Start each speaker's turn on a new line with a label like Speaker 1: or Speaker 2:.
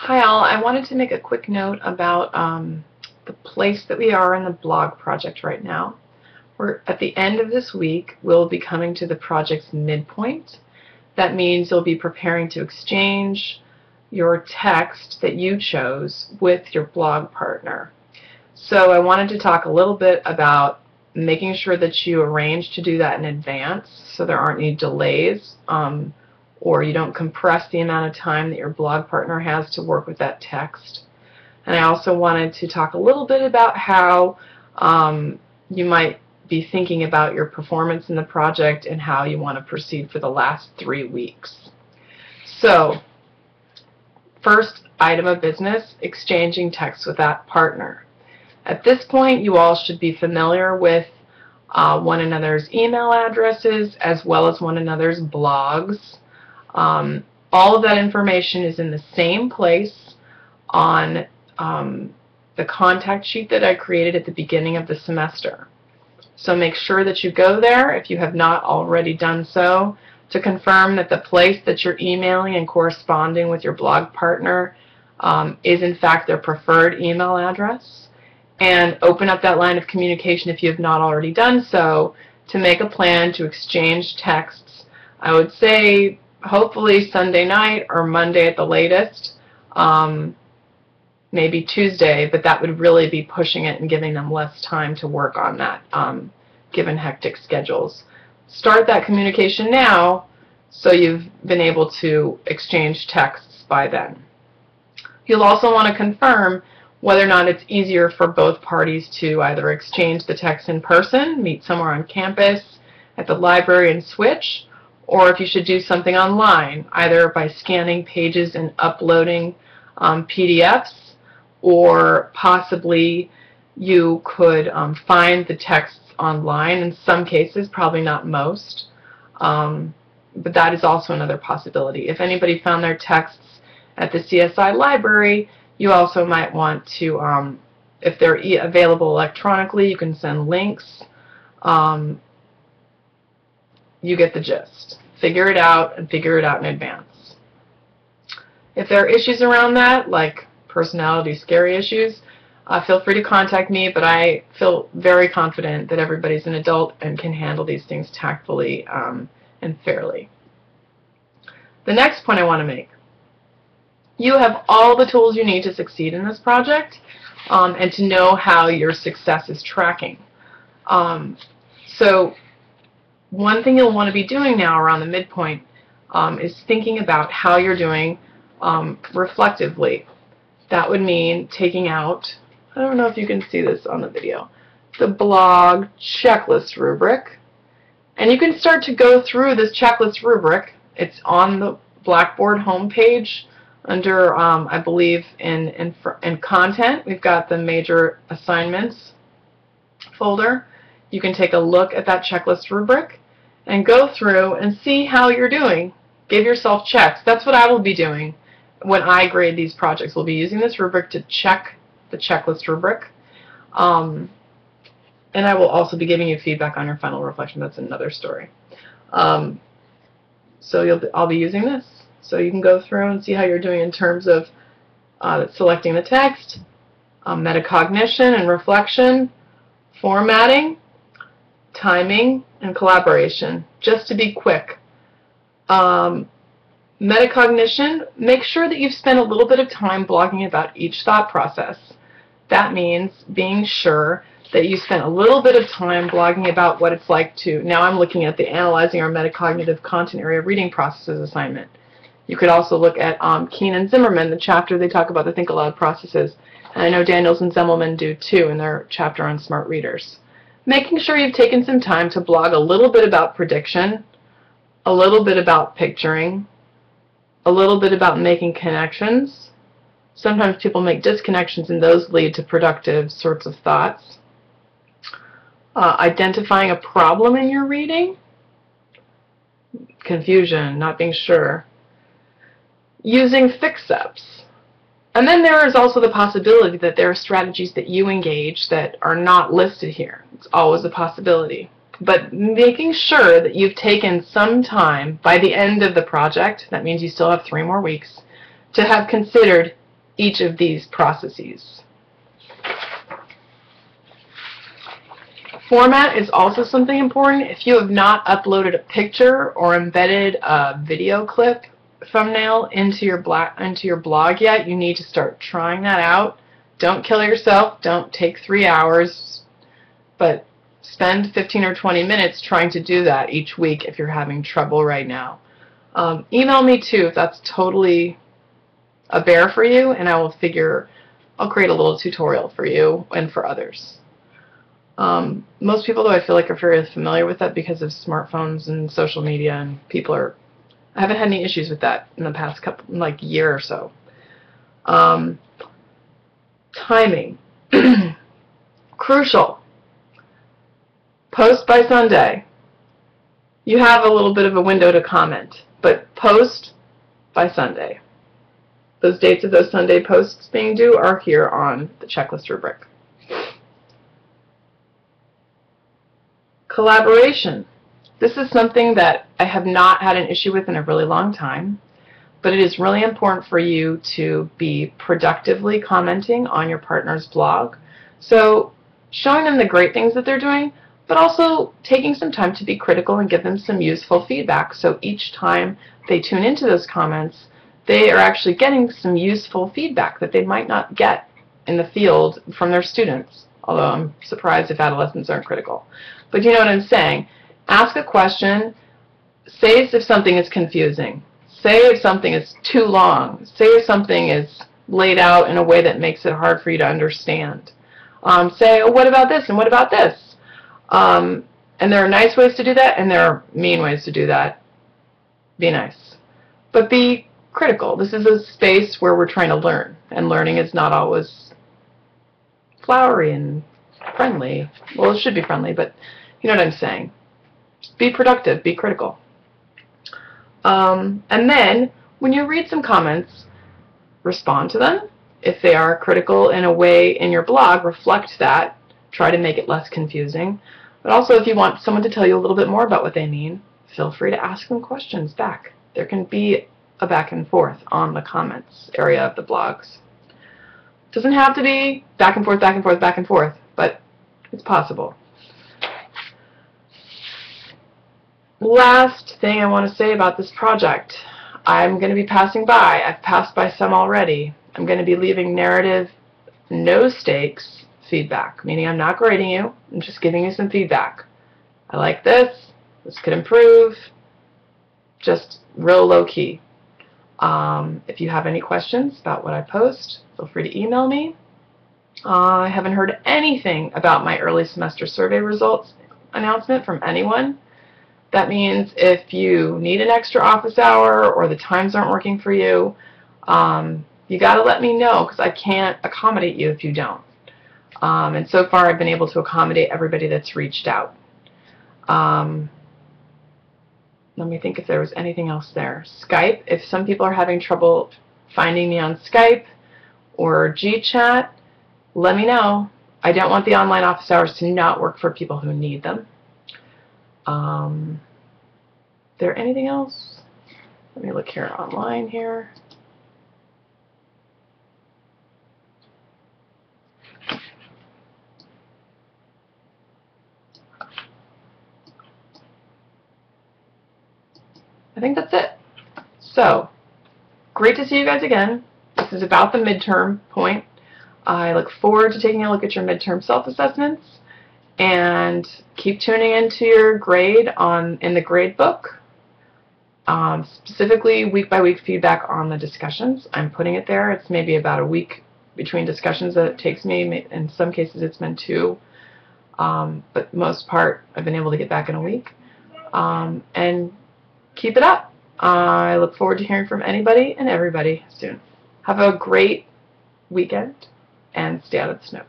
Speaker 1: Hi all, I wanted to make a quick note about the place that we are in the blog project right now. We're at the end of this week. We'll be coming to the project's midpoint. That means you'll be preparing to exchange your text that you chose with your blog partner. So I wanted to talk a little bit about making sure that you arrange to do that in advance so there aren't any delays, or you don't compress the amount of time that your blog partner has to work with that text. And I also wanted to talk a little bit about how you might be thinking about your performance in the project and how you want to proceed for the last 3 weeks. So, first item of business, exchanging text with that partner. At this point, you all should be familiar with one another's email addresses as well as one another's blogs. All of that information is in the same place on the contact sheet that I created at the beginning of the semester. So make sure that you go there, if you have not already done so, to confirm that the place that you're emailing and corresponding with your blog partner is in fact their preferred email address, and open up that line of communication if you have not already done so to make a plan to exchange texts. I would say hopefully Sunday night or Monday at the latest, maybe Tuesday, but that would really be pushing it and giving them less time to work on that given hectic schedules. Start that communication now so you've been able to exchange texts by then. You'll also want to confirm whether or not it's easier for both parties to either exchange the text in person, meet somewhere on campus, at the library and switch, or if you should do something online, either by scanning pages and uploading PDFs, or possibly you could find the texts online in some cases, probably not most, but that is also another possibility. If anybody found their texts at the CSI library, you also might want to, if they're available electronically, you can send links. You get the gist. Figure it out and figure it out in advance. If there are issues around that, like personality scary issues, feel free to contact me, but I feel very confident that everybody's an adult and can handle these things tactfully and fairly. The next point I want to make. You have all the tools you need to succeed in this project and to know how your success is tracking. So one thing you'll want to be doing now around the midpoint is thinking about how you're doing reflectively. That would mean taking out, I don't know if you can see this on the video, the blog checklist rubric. And you can start to go through this checklist rubric. It's on the Blackboard homepage under, I believe, in content. We've got the major assignments folder. You can take a look at that checklist rubric and go through and see how you're doing. Give yourself checks. That's what I will be doing when I grade these projects. We'll be using this rubric to check the checklist rubric. And I will also be giving you feedback on your final reflection. That's another story. So I'll be using this. So you can go through and see how you're doing in terms of selecting the text, metacognition and reflection, formatting, timing, and collaboration. Just to be quick. Metacognition, make sure that you've spent a little bit of time blogging about each thought process. That means being sure that you spent a little bit of time blogging about what it's like to, now I'm looking at the Analyzing Our Metacognitive Content Area Reading Processes assignment. You could also look at Keene and Zimmerman, the chapter they talk about the Think Aloud processes. And I know Daniels and Zemmelman do too in their chapter on smart readers. Making sure you've taken some time to blog a little bit about prediction, a little bit about picturing, a little bit about making connections. Sometimes people make disconnections and those lead to productive sorts of thoughts. Identifying a problem in your reading, confusion, not being sure. Using fix-ups. And then there is also the possibility that there are strategies that you engage that are not listed here. It's always a possibility. But making sure that you've taken some time by the end of the project, that means you still have 3 more weeks, to have considered each of these processes. Format is also something important. If you have not uploaded a picture or embedded a video clip thumbnail into your blog yet, you need to start trying that out. Don't kill yourself. Don't take 3 hours, but spend 15 or 20 minutes trying to do that each week if you're having trouble right now. Email me too if that's totally a bear for you, and I'll create a little tutorial for you and for others. Most people, though, I feel like are very familiar with that because of smartphones and social media, and I haven't had any issues with that in the past year or so. Timing. Crucial. Post by Sunday. You have a little bit of a window to comment, but post by Sunday. Those dates of those Sunday posts being due are here on the checklist rubric. Collaboration. This is something that I have not had an issue with in a really long time, but it is really important for you to be productively commenting on your partner's blog. So showing them the great things that they're doing, but also taking some time to be critical and give them some useful feedback. So each time they tune into those comments, they are actually getting some useful feedback that they might not get in the field from their students. Although I'm surprised if adolescents aren't critical. But you know what I'm saying. Ask a question. Say if something is confusing. Say if something is too long. Say if something is laid out in a way that makes it hard for you to understand. Say, oh, what about this and what about this? And there are nice ways to do that, and there are mean ways to do that. Be nice. But be critical. This is a space where we're trying to learn, and learning is not always flowery and friendly. Well, it should be friendly, but you know what I'm saying. Be productive. Be critical. And then, when you read some comments, respond to them. If they are critical in a way in your blog, reflect that. Try to make it less confusing. But also, if you want someone to tell you a little bit more about what they mean, feel free to ask them questions back. There can be a back and forth on the comments area of the blogs. It doesn't have to be back and forth, back and forth, back and forth, but it's possible. Last thing I want to say about this project. I'm going to be passing by. I've passed by some already. I'm going to be leaving narrative, no stakes feedback, meaning I'm not grading you. I'm just giving you some feedback. I like this. This could improve. Just real low key. If you have any questions about what I post, feel free to email me. I haven't heard anything about my early semester survey results announcement from anyone. That means if you need an extra office hour or the times aren't working for you, you got to let me know because I can't accommodate you if you don't. And so far I've been able to accommodate everybody that's reached out. Let me think if there was anything else there. Skype, if some people are having trouble finding me on Skype or GChat, let me know. I don't want the online office hours to not work for people who need them. Is there anything else? Let me look here online here. I think that's it. So, great to see you guys again. This is about the midterm point. I look forward to taking a look at your midterm self-assessments, and keep tuning into your grade in the grade book. Specifically week-by-week feedback on the discussions. I'm putting it there. It's maybe about a week between discussions that it takes me. In some cases it's been 2, but most part I've been able to get back in a week. And keep it up. I look forward to hearing from anybody and everybody soon. Have a great weekend and stay out of the snow.